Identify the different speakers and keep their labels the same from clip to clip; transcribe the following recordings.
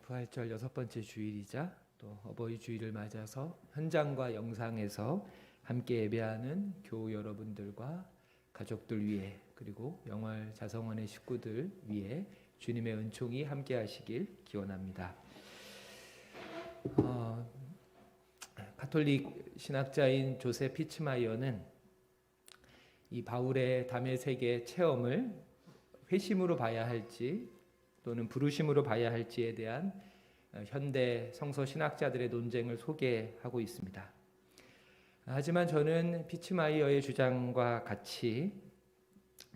Speaker 1: 부활절 6번째 주일이자 또 어버이 주일을 맞아서 현장과 영상에서 함께 예배하는 교우 여러분들과 가족들 위해, 그리고 영월 자성원의 식구들 위해 주님의 은총이 함께 하시길 기원합니다. 가톨릭 신학자인 조세 피츠마이어는 이 바울의 다메섹의 체험을 회심으로 봐야 할지 또는 부르심으로 봐야 할지에 대한 현대 성서 신학자들의 논쟁을 소개하고 있습니다. 하지만 저는 피츠마이어의 주장과 같이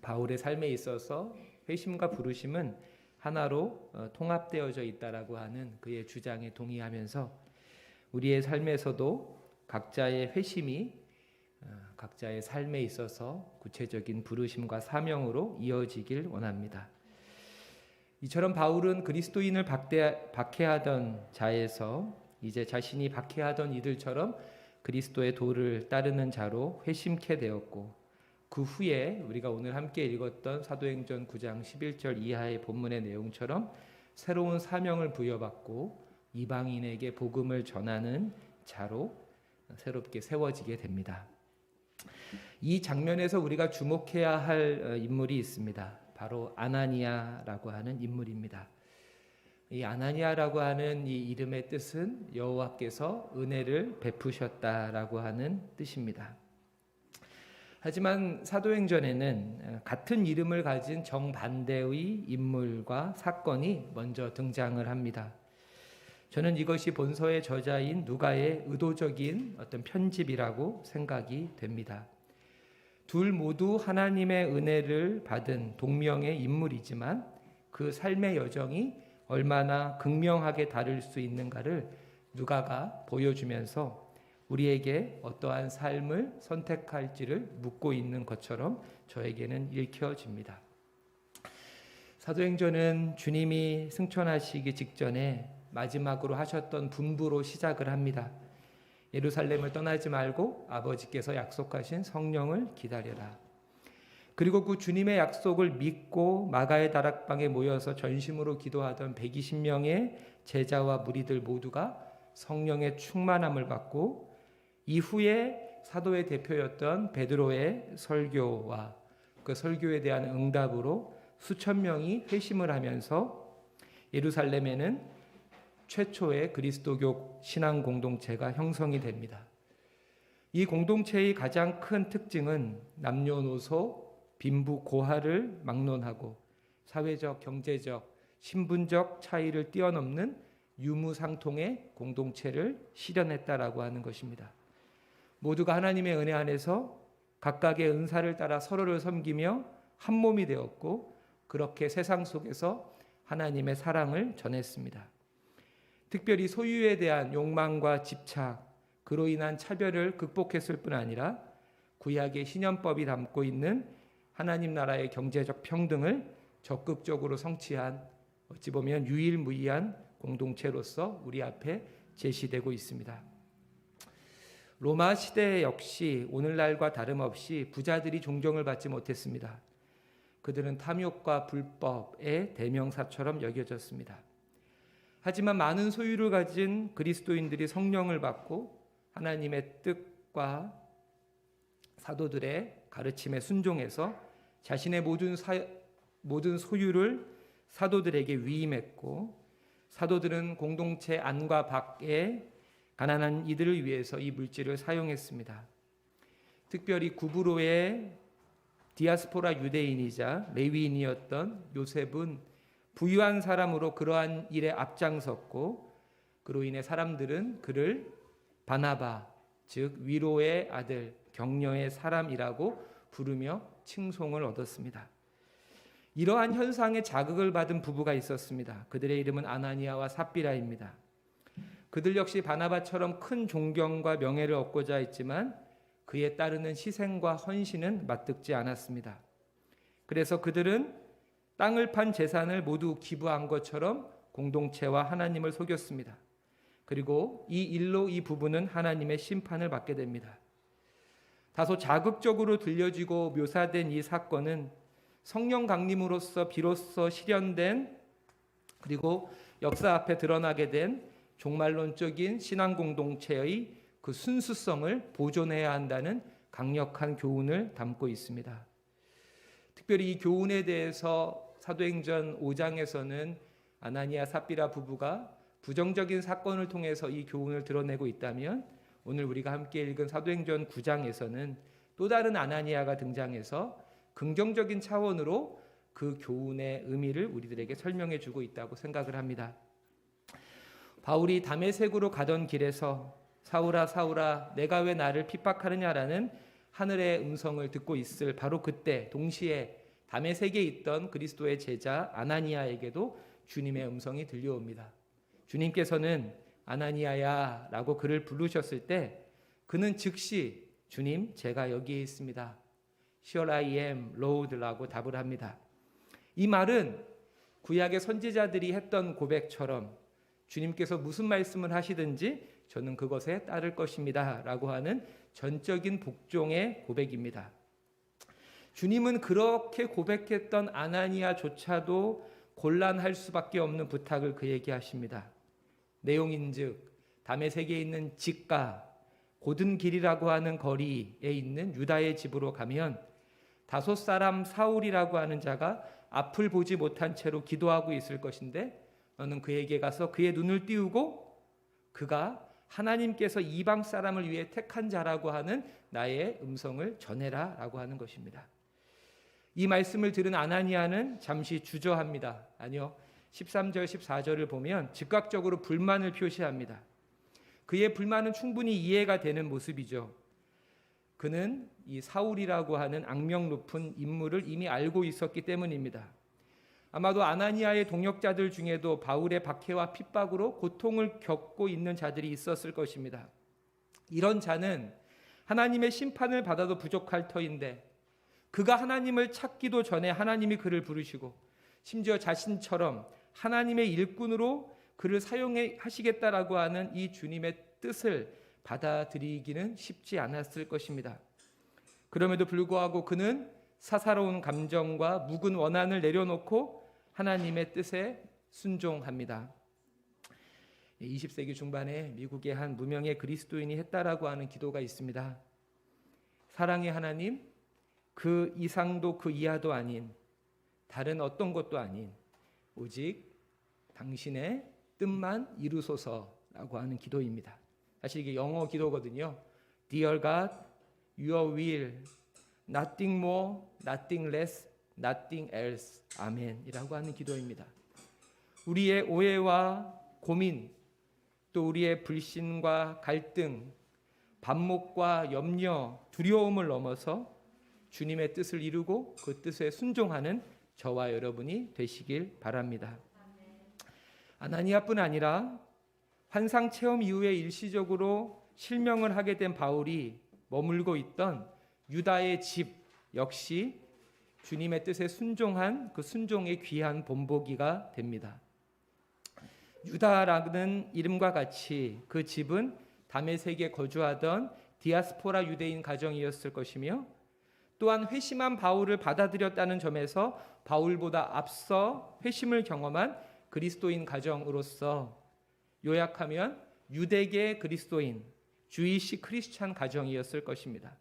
Speaker 1: 바울의 삶에 있어서 회심과 부르심은 하나로 통합되어져 있다라고 하는 그의 주장에 동의하면서 우리의 삶에서도 각자의 회심이 각자의 삶에 있어서 구체적인 부르심과 사명으로 이어지길 원합니다. 이처럼 바울은 그리스도인을 박해하던 자에서 이제 자신이 박해하던 이들처럼 그리스도의 도를 따르는 자로 회심케 되었고, 그 후에 우리가 오늘 함께 읽었던 사도행전 9장 11절 이하의 본문의 내용처럼 새로운 사명을 부여받고 이방인에게 복음을 전하는 자로 새롭게 세워지게 됩니다. 이 장면에서 우리가 주목해야 할 인물이 있습니다. 바로 아나니아라고 하는 인물입니다. 이 아나니아라고 하는 이 이름의 뜻은 여호와께서 은혜를 베푸셨다라고 하는 뜻입니다. 하지만 사도행전에는 같은 이름을 가진 정반대의 인물과 사건이 먼저 등장을 합니다. 저는 이것이 본서의 저자인 누가의 의도적인 어떤 편집이라고 생각이 됩니다. 둘 모두 하나님의 은혜를 받은 동명의 인물이지만 그 삶의 여정이 얼마나 극명하게 다를 수 있는가를 누가가 보여주면서 우리에게 어떠한 삶을 선택할지를 묻고 있는 것처럼 저에게는 읽혀집니다. 사도행전은 주님이 승천하시기 직전에 마지막으로 하셨던 분부로 시작을 합니다. 예루살렘을 떠나지 말고 아버지께서 약속하신 성령을 기다려라. 그리고 그 주님의 약속을 믿고 마가의 다락방에 모여서 전심으로 기도하던 120명의 제자와 무리들 모두가 성령의 충만함을 받고, 이후에 사도의 대표였던 베드로의 설교와 그 설교에 대한 응답으로 수천 명이 회심을 하면서 예루살렘에는 최초의 그리스도교 신앙 공동체가 형성이 됩니다. 이 공동체의 가장 큰 특징은 남녀노소, 빈부, 고하를 막론하고 사회적, 경제적, 신분적 차이를 뛰어넘는 유무상통의 공동체를 실현했다라고 하는 것입니다. 모두가 하나님의 은혜 안에서 각각의 은사를 따라 서로를 섬기며 한 몸이 되었고, 그렇게 세상 속에서 하나님의 사랑을 전했습니다. 특별히 소유에 대한 욕망과 집착, 그로 인한 차별을 극복했을 뿐 아니라 구약의 신연법이 담고 있는 하나님 나라의 경제적 평등을 적극적으로 성취한, 어찌 보면 유일무이한 공동체로서 우리 앞에 제시되고 있습니다. 로마 시대 역시 오늘날과 다름없이 부자들이 존경을 받지 못했습니다. 그들은 탐욕과 불법의 대명사처럼 여겨졌습니다. 하지만 많은 소유를 가진 그리스도인들이 성령을 받고 하나님의 뜻과 사도들의 가르침에 순종해서 자신의 모든 소유를 사도들에게 위임했고, 사도들은 공동체 안과 밖에 가난한 이들을 위해서 이 물질을 사용했습니다. 특별히 구브로의 디아스포라 유대인이자 레위인이었던 요셉은 부유한 사람으로 그러한 일에 앞장섰고, 그로 인해 사람들은 그를 바나바, 즉 위로의 아들, 격려의 사람이라고 부르며 칭송을 얻었습니다. 이러한 현상에 자극을 받은 부부가 있었습니다. 그들의 이름은 아나니아와 삽비라입니다. 그들 역시 바나바처럼 큰 존경과 명예를 얻고자 했지만 그에 따르는 희생과 헌신은 맞듣지 않았습니다. 그래서 그들은 땅을 판 재산을 모두 기부한 것처럼 공동체와 하나님을 속였습니다. 그리고 이 일로 이 부부는 하나님의 심판을 받게 됩니다. 다소 자극적으로 들려지고 묘사된 이 사건은 성령 강림으로써 비로소 실현된 그리고 역사 앞에 드러나게 된 종말론적인 신앙 공동체의 그 순수성을 보존해야 한다는 강력한 교훈을 담고 있습니다. 특별히 이 교훈에 대해서 사도행전 5장에서는 아나니아 삽비라 부부가 부정적인 사건을 통해서 이 교훈을 드러내고 있다면, 오늘 우리가 함께 읽은 사도행전 9장에서는 또 다른 아나니아가 등장해서 긍정적인 차원으로 그 교훈의 의미를 우리들에게 설명해 주고 있다고 생각을 합니다. 바울이 다메섹으로 가던 길에서 사울아 사울아 내가 왜 나를 핍박하느냐라는 하늘의 음성을 듣고 있을 바로 그때 동시에 다메섹에 있던 그리스도의 제자 아나니아에게도 주님의 음성이 들려옵니다. 주님께서는 아나니아야 라고 그를 부르셨을 때 그는 즉시 주님 제가 여기에 있습니다. Here I am, Lord 라고 답을 합니다. 이 말은 구약의 선지자들이 했던 고백처럼 주님께서 무슨 말씀을 하시든지 저는 그것에 따를 것입니다 라고 하는 전적인 복종의 고백입니다. 주님은 그렇게 고백했던 아나니아조차도 곤란할 수밖에 없는 부탁을 그에게 하십니다. 내용인즉 다메섹에 있는 직가 고든 길이라고 하는 거리에 있는 유다의 집으로 가면 다섯 사람 사울이라고 하는 자가 앞을 보지 못한 채로 기도하고 있을 것인데 너는 그에게 가서 그의 눈을 띄우고 그가 하나님께서 이방 사람을 위해 택한 자라고 하는 나의 음성을 전해라 라고 하는 것입니다. 이 말씀을 들은 아나니아는 잠시 주저합니다. 아니요, 13절 14절을 보면 즉각적으로 불만을 표시합니다. 그의 불만은 충분히 이해가 되는 모습이죠. 그는 이 사울이라고 하는 악명 높은 인물을 이미 알고 있었기 때문입니다. 아마도 아나니아의 동역자들 중에도 바울의 박해와 핍박으로 고통을 겪고 있는 자들이 있었을 것입니다. 이런 자는 하나님의 심판을 받아도 부족할 터인데 그가 하나님을 찾기도 전에 하나님이 그를 부르시고 심지어 자신처럼 하나님의 일꾼으로 그를 사용하시겠다라고 하는 이 주님의 뜻을 받아들이기는 쉽지 않았을 것입니다. 그럼에도 불구하고 그는 사사로운 감정과 묵은 원한을 내려놓고 하나님의 뜻에 순종합니다. 20세기 중반에 미국의 한 무명의 그리스도인이 했다라고 하는 기도가 있습니다. 사랑의 하나님, 그 이상도 그 이하도 아닌 다른 어떤 것도 아닌 오직 당신의 뜻만 이루소서라고 하는 기도입니다. 사실 이게 영어 기도거든요. Dear God, Your will, nothing more, nothing less, nothing else. 아멘이라고 하는 기도입니다. 우리의 오해와 고민, 또 우리의 불신과 갈등, 반목과 염려, 두려움을 넘어서 주님의 뜻을 이루고 그 뜻에 순종하는 저와 여러분이 되시길 바랍니다. 아나니아뿐 아니라 환상 체험 이후에 일시적으로 실명을 하게 된 바울이 머물고 있던 유다의 집 역시 주님의 뜻에 순종한 그 순종의 귀한 본보기가 됩니다. 유다라는 이름과 같이 그 집은 다메섹에 거주하던 디아스포라 유대인 가정이었을 것이며 또한 회심한 바울을 받아들였다는 점에서 바울보다 앞서 회심을 경험한 그리스도인 가정으로서 요약하면 유대계 그리스도인, 주이시 크리스찬 가정이었을 것입니다.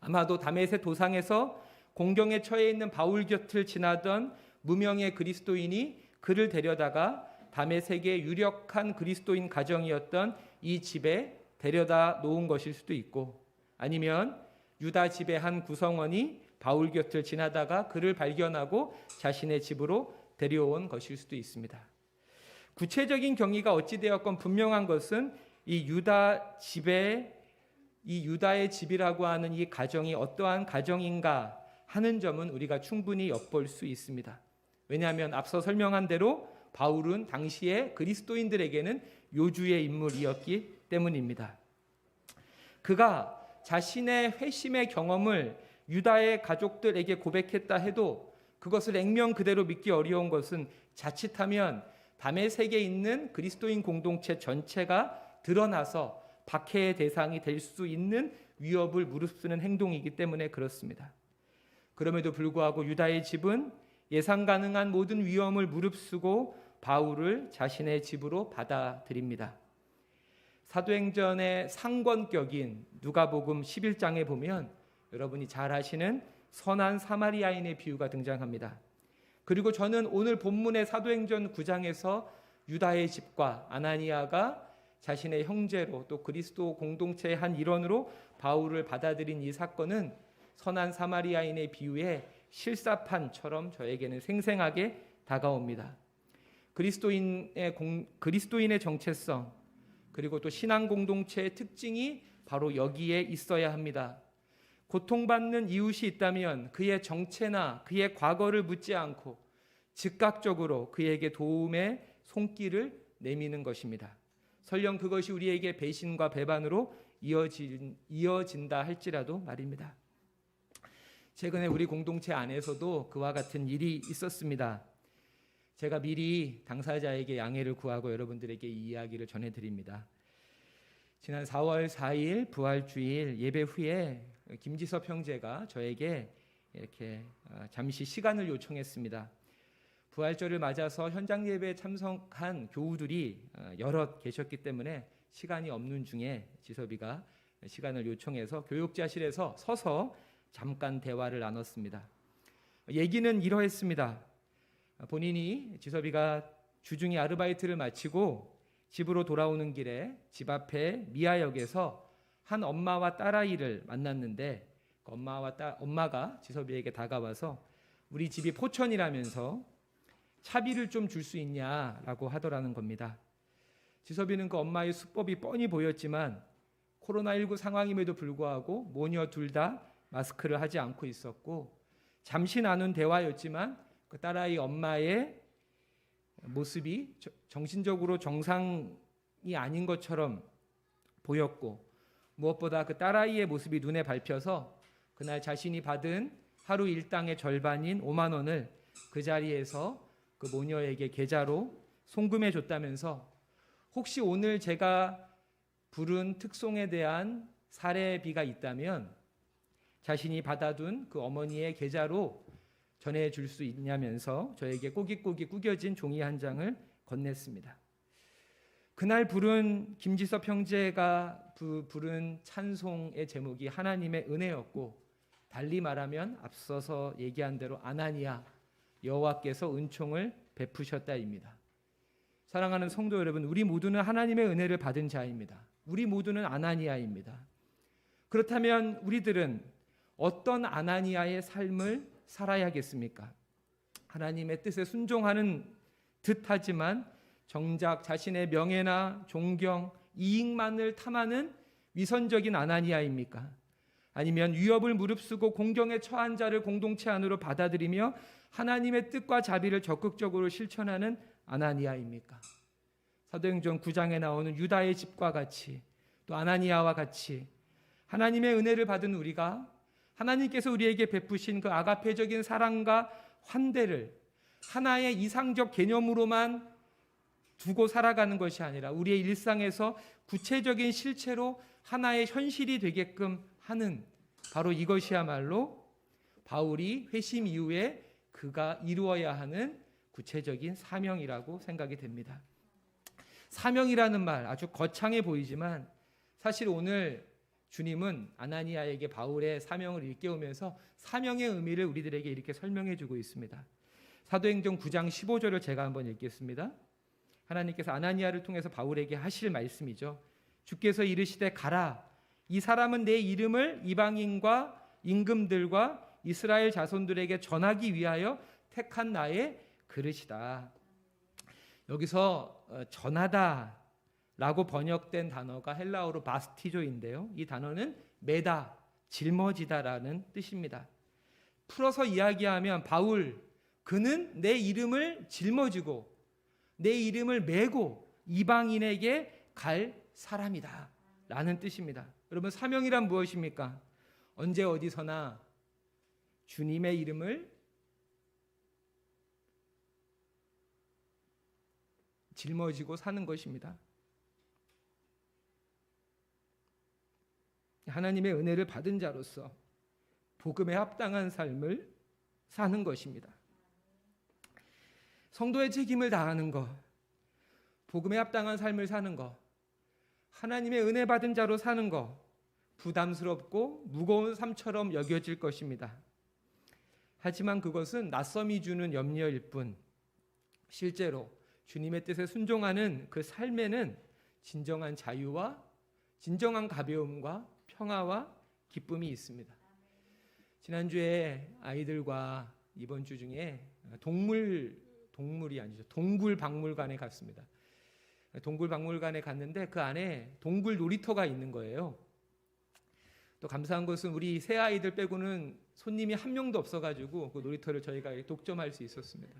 Speaker 1: 아마도 다메섹 도상에서 공경에 처해 있는 바울 곁을 지나던 무명의 그리스도인이 그를 데려다가 다메섹의 유력한 그리스도인 가정이었던 이 집에 데려다 놓은 것일 수도 있고, 아니면 유다 집의 한 구성원이 바울 곁을 지나다가 그를 발견하고 자신의 집으로 데려온 것일 수도 있습니다. 구체적인 경위가 어찌되었건 분명한 것은 이 유다 집에 이 유다의 집이라고 하는 이 가정이 어떠한 가정인가 하는 점은 우리가 충분히 엿볼 수 있습니다. 왜냐하면 앞서 설명한 대로 바울은 당시에 그리스도인들에게는 요주의 인물이었기 때문입니다. 그가 자신의 회심의 경험을 유다의 가족들에게 고백했다 해도 그것을 액면 그대로 믿기 어려운 것은 자칫하면 다메섹에 있는 그리스도인 공동체 전체가 드러나서 박해의 대상이 될 수 있는 위협을 무릅쓰는 행동이기 때문에 그렇습니다. 그럼에도 불구하고 유다의 집은 예상 가능한 모든 위험을 무릅쓰고 바울을 자신의 집으로 받아들입니다. 사도행전의 상권격인 누가복음 11장에 보면 여러분이 잘 아시는 선한 사마리아인의 비유가 등장합니다. 그리고 저는 오늘 본문의 사도행전 9장에서 유다의 집과 아나니아가 자신의 형제로 또 그리스도 공동체의 한 일원으로 바울을 받아들인 이 사건은 선한 사마리아인의 비유의 실사판처럼 저에게는 생생하게 다가옵니다. 그리스도인의 정체성 그리고 또 신앙 공동체의 특징이 바로 여기에 있어야 합니다. 고통받는 이웃이 있다면 그의 정체나 그의 과거를 묻지 않고 즉각적으로 그에게 도움의 손길을 내미는 것입니다. 설령 그것이 우리에게 배신과 배반으로 이어진다 할지라도 말입니다. 최근에 우리 공동체 안에서도 그와 같은 일이 있었습니다. 제가 미리 당사자에게 양해를 구하고 여러분들에게 이 이야기를 전해드립니다. 지난 4월 4일 부활주일 예배 후에 김지섭 형제가 저에게 이렇게 잠시 시간을 요청했습니다. 부활절을 맞아서 현장 예배에 참석한 교우들이 여럿 계셨기 때문에 시간이 없는 중에 지섭이가 시간을 요청해서 교육자실에서 서서 잠깐 대화를 나눴습니다. 얘기는 이러했습니다. 본인이 지섭이가 주중에 아르바이트를 마치고 집으로 돌아오는 길에 집 앞에 미아역에서 한 엄마와 딸아이를 만났는데 그 엄마가 지섭이에게 다가와서 우리 집이 포천이라면서 차비를 좀 줄 수 있냐라고 하더라는 겁니다. 지섭이는 그 엄마의 수법이 뻔히 보였지만 코로나19 상황임에도 불구하고 모녀 둘 다 마스크를 하지 않고 있었고 잠시 나눈 대화였지만 그 딸아이 엄마의 모습이 정신적으로 정상이 아닌 것처럼 보였고 무엇보다 그 딸아이의 모습이 눈에 밟혀서 그날 자신이 받은 하루 일당의 절반인 5만 원을 그 자리에서 그 모녀에게 계좌로 송금해 줬다면서 혹시 오늘 제가 부른 특송에 대한 사례비가 있다면 자신이 받아둔 그 어머니의 계좌로 전해줄 수 있냐면서 저에게 꼬깃꼬깃 구겨진 종이 한 장을 건넸습니다. 그날 부른 김지섭 형제가 부른 찬송의 제목이 하나님의 은혜였고 달리 말하면 앞서서 얘기한 대로 아나니아 여호와께서 은총을 베푸셨다입니다. 사랑하는 성도 여러분, 우리 모두는 하나님의 은혜를 받은 자입니다. 우리 모두는 아나니아입니다. 그렇다면 우리들은 어떤 아나니아의 삶을 살아야겠습니까? 하나님의 뜻에 순종하는 듯하지만 정작 자신의 명예나 존경, 이익만을 탐하는 위선적인 아나니아입니까? 아니면 위협을 무릅쓰고 공경에 처한 자를 공동체 안으로 받아들이며 하나님의 뜻과 자비를 적극적으로 실천하는 아나니아입니까? 사도행전 9장에 나오는 유다의 집과 같이 또 아나니아와 같이 하나님의 은혜를 받은 우리가 하나님께서 우리에게 베푸신 그 아가페적인 사랑과 환대를 하나의 이상적 개념으로만 두고 살아가는 것이 아니라 우리의 일상에서 구체적인 실체로 하나의 현실이 되게끔 하는 바로 이것이야말로 바울이 회심 이후에 그가 이루어야 하는 구체적인 사명이라고 생각이 됩니다. 사명이라는 말 아주 거창해 보이지만 사실 오늘 주님은 아나니아에게 바울의 사명을 일깨우면서 사명의 의미를 우리들에게 이렇게 설명해 주고 있습니다. 사도행전 9장 15절을 제가 한번 읽겠습니다. 하나님께서 아나니아를 통해서 바울에게 하실 말씀이죠. 주께서 이르시되 가라. 이 사람은 내 이름을 이방인과 임금들과 이스라엘 자손들에게 전하기 위하여 택한 나의 그릇이다. 여기서 전하다 라고 번역된 단어가 헬라어로 바스티조인데요. 이 단어는 매다, 짊어지다라는 뜻입니다. 풀어서 이야기하면 바울, 그는 내 이름을 짊어지고 내 이름을 메고 이방인에게 갈 사람이다 라는 뜻입니다. 여러분, 사명이란 무엇입니까? 언제 어디서나 주님의 이름을 짊어지고 사는 것입니다. 하나님의 은혜를 받은 자로서 복음에 합당한 삶을 사는 것입니다. 성도의 책임을 다하는 것, 복음에 합당한 삶을 사는 것, 하나님의 은혜 받은 자로 사는 것, 부담스럽고 무거운 삶처럼 여겨질 것입니다. 하지만 그것은 낯섦이 주는 염려일 뿐, 실제로 주님의 뜻에 순종하는 그 삶에는 진정한 자유와 진정한 가벼움과 평화와 기쁨이 있습니다. 지난주에 아이들과 이번 주 중에 동물이 아니죠. 동굴 박물관에 갔습니다. 동굴 박물관에 갔는데 그 안에 동굴 놀이터가 있는 거예요. 또 감사한 것은 우리 새 아이들 빼고는 손님이 한 명도 없어가지고 그 놀이터를 저희가 독점할 수 있었습니다.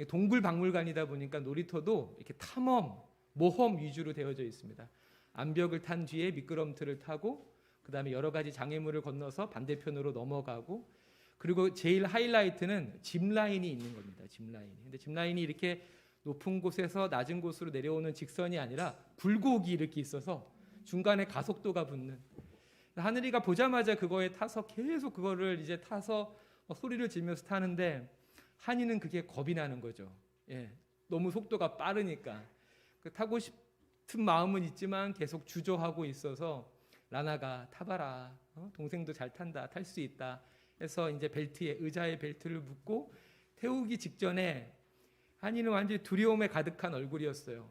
Speaker 1: 동굴 박물관이다 보니까 놀이터도 이렇게 탐험, 모험 위주로 되어져 있습니다. 암벽을 탄 뒤에 미끄럼틀을 타고 그 다음에 여러 가지 장애물을 건너서 반대편으로 넘어가고, 그리고 제일 하이라이트는 짚라인이 있는 겁니다. 짚라인이. 근데 짚라인이 이렇게 높은 곳에서 낮은 곳으로 내려오는 직선이 아니라 굴곡이 이렇게 있어서 중간에 가속도가 붙는. 하늘이가 보자마자 그거에 타서 계속 그거를 이제 타서 소리를 지르면서 타는데, 한이는 그게 겁이 나는 거죠. 예, 너무 속도가 빠르니까. 타고 싶은 마음은 있지만 계속 주저하고 있어서 라나가 타봐라. 동생도 잘 탄다. 탈 수 있다. 해서 이제 의자에 벨트를 묶고 태우기 직전에 한이는 완전히 두려움에 가득한 얼굴이었어요.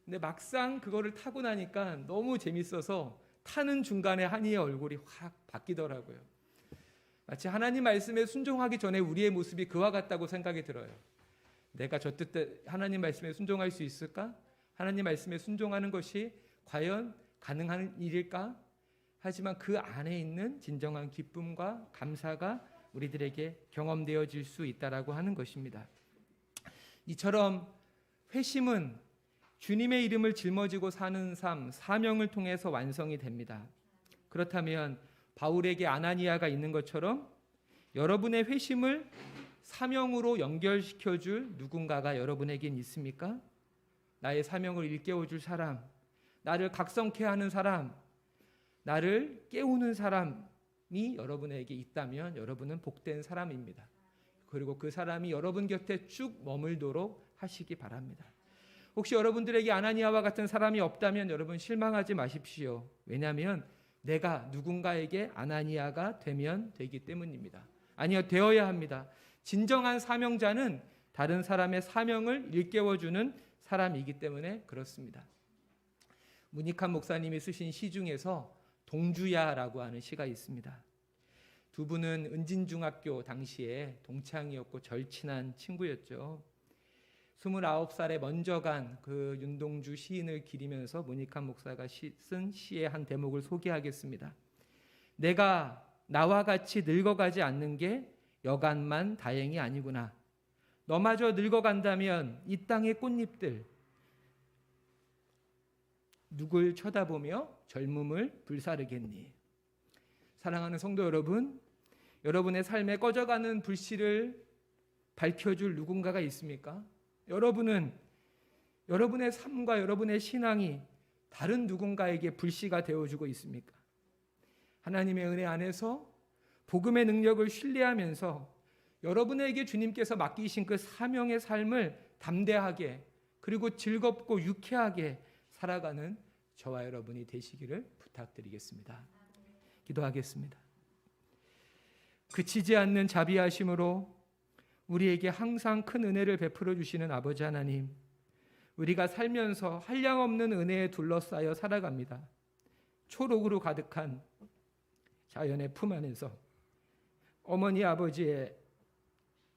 Speaker 1: 근데 막상 그거를 타고 나니까 너무 재밌어서 타는 중간에 한이의 얼굴이 확 바뀌더라고요. 마치 하나님 말씀에 순종하기 전에 우리의 모습이 그와 같다고 생각이 들어요. 내가 저 뜻대로 하나님 말씀에 순종할 수 있을까? 하나님 말씀에 순종하는 것이 과연 가능한 일일까? 하지만 그 안에 있는 진정한 기쁨과 감사가 우리들에게 경험되어질 수 있다라고 하는 것입니다. 이처럼 회심은 주님의 이름을 짊어지고 사는 삶, 사명을 통해서 완성이 됩니다. 그렇다면 바울에게 아나니아가 있는 것처럼 여러분의 회심을 사명으로 연결시켜줄 누군가가 여러분에겐 있습니까? 나의 사명을 일깨워줄 사람, 나를 각성케 하는 사람, 나를 깨우는 사람이 여러분에게 있다면 여러분은 복된 사람입니다. 그리고 그 사람이 여러분 곁에 쭉 머물도록 하시기 바랍니다. 혹시 여러분들에게 아나니아와 같은 사람이 없다면 여러분 실망하지 마십시오. 왜냐하면 내가 누군가에게 아나니아가 되면 되기 때문입니다. 아니요, 되어야 합니다. 진정한 사명자는 다른 사람의 사명을 일깨워주는 사람이기 때문에 그렇습니다. 문익환 목사님이 쓰신 시 중에서 동주야라고 하는 시가 있습니다. 두 분은 은진중학교 당시에 동창이었고 절친한 친구였죠. 29살에 먼저 간 그 윤동주 시인을 기리면서 문익환 목사가 쓴 시의 한 대목을 소개하겠습니다. 내가 나와 같이 늙어가지 않는 게 여간만 다행이 아니구나. 너마저 늙어간다면 이 땅의 꽃잎들 누굴 쳐다보며 젊음을 불사르겠니? 사랑하는 성도 여러분, 여러분의 삶에 꺼져가는 불씨를 밝혀줄 누군가가 있습니까? 여러분은 여러분의 삶과 여러분의 신앙이 다른 누군가에게 불씨가 되어주고 있습니까? 하나님의 은혜 안에서 복음의 능력을 신뢰하면서 여러분에게 주님께서 맡기신 그 사명의 삶을 담대하게 그리고 즐겁고 유쾌하게 살아가는 저와 여러분이 되시기를 부탁드리겠습니다. 기도하겠습니다. 그치지 않는 자비하심으로 우리에게 항상 큰 은혜를 베풀어 주시는 아버지 하나님, 우리가 살면서 한량없는 은혜에 둘러싸여 살아갑니다. 초록으로 가득한 자연의 품 안에서 어머니 아버지의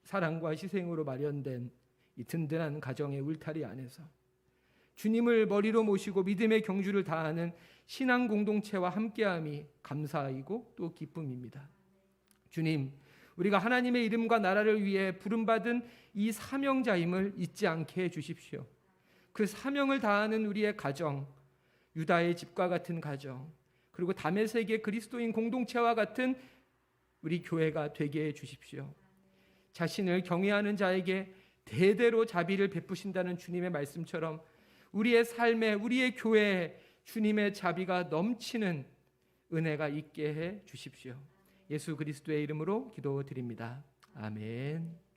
Speaker 1: 사랑과 희생으로 마련된 이 든든한 가정의 울타리 안에서 주님을 머리로 모시고 믿음의 경주를 다하는 신앙 공동체와 함께함이 감사이고 또 기쁨입니다. 주님, 우리가 하나님의 이름과 나라를 위해 부름받은 이 사명자임을 잊지 않게 해주십시오. 그 사명을 다하는 우리의 가정, 유다의 집과 같은 가정, 그리고 다메섹의 그리스도인 공동체와 같은 우리 교회가 되게 해주십시오. 자신을 경외하는 자에게 대대로 자비를 베푸신다는 주님의 말씀처럼 우리의 삶에, 우리의 교회에 주님의 자비가 넘치는 은혜가 있게 해 주십시오. 예수 그리스도의 이름으로 기도드립니다. 아멘.